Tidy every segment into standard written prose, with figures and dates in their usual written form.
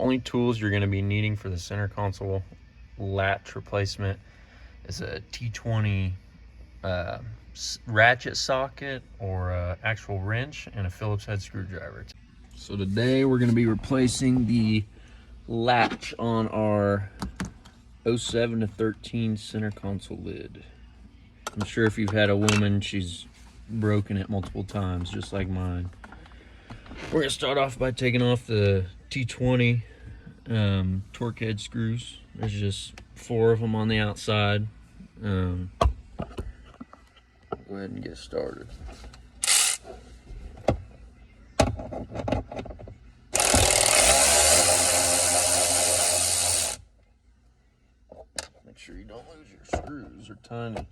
only tools you're going to be needing for the center console latch replacement is a T20 ratchet socket or actual wrench and a Phillips head screwdriver. So today we're going to be replacing the latch on our 07 to 13 center console lid. I'm sure if you've had a woman, she's broken it multiple times, just like mine. We're going to start off by taking off the T20 torque head screws. There's just 4 of them on the outside. Go ahead and get started. Make sure you don't lose your screws, they're tiny.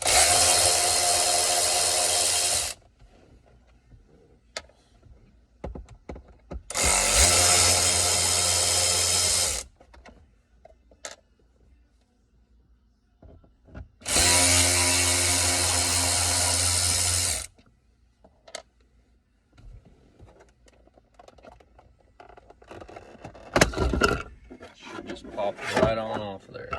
Should just pop right on off there.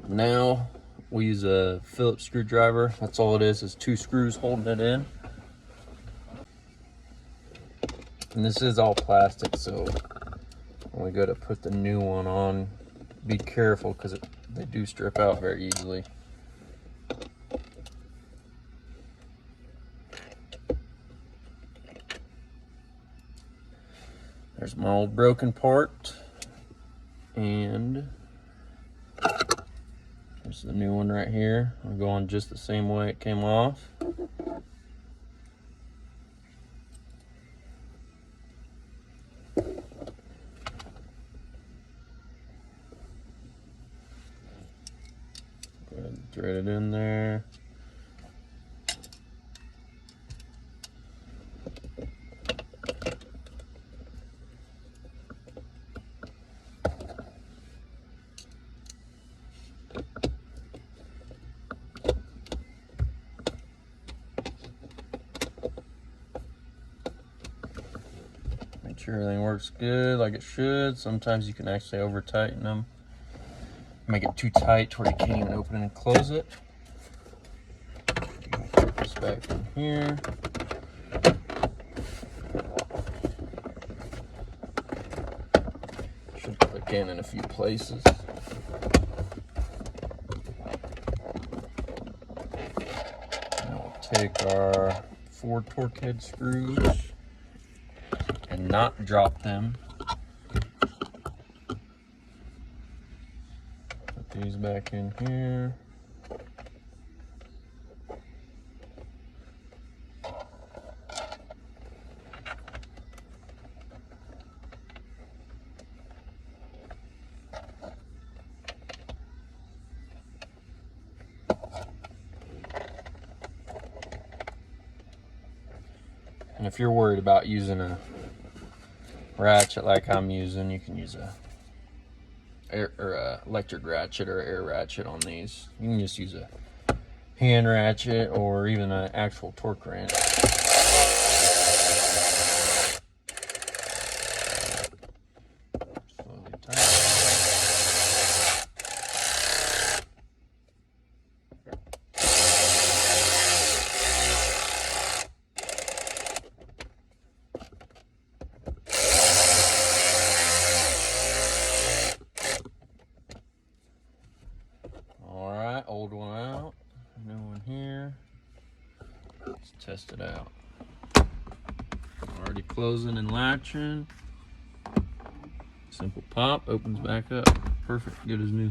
Now we use a Phillips screwdriver. That's all it is 2 screws holding it in. And this is all plastic, so when we go to put the new one on, be careful because they do strip out very easily. There's my old broken part, and there's the new one right here. I'll go on just the same way it came off. Go ahead and thread it in there. Make sure everything works good like it should. Sometimes you can actually over tighten them. Make it too tight to where you can't even open it and close it. Put this back in here. Should click in a few places. Now we'll take our 4 torque head screws and not drop them. Put these back in here. And if you're worried about using a ratchet like I'm using, you can use a electric ratchet or air ratchet on these. You can just use a hand ratchet or even an actual torque wrench. Slowly tighten. Old one out, new one here. Let's test it out. Already closing and latching. Simple pop, opens back up. Perfect, good as new.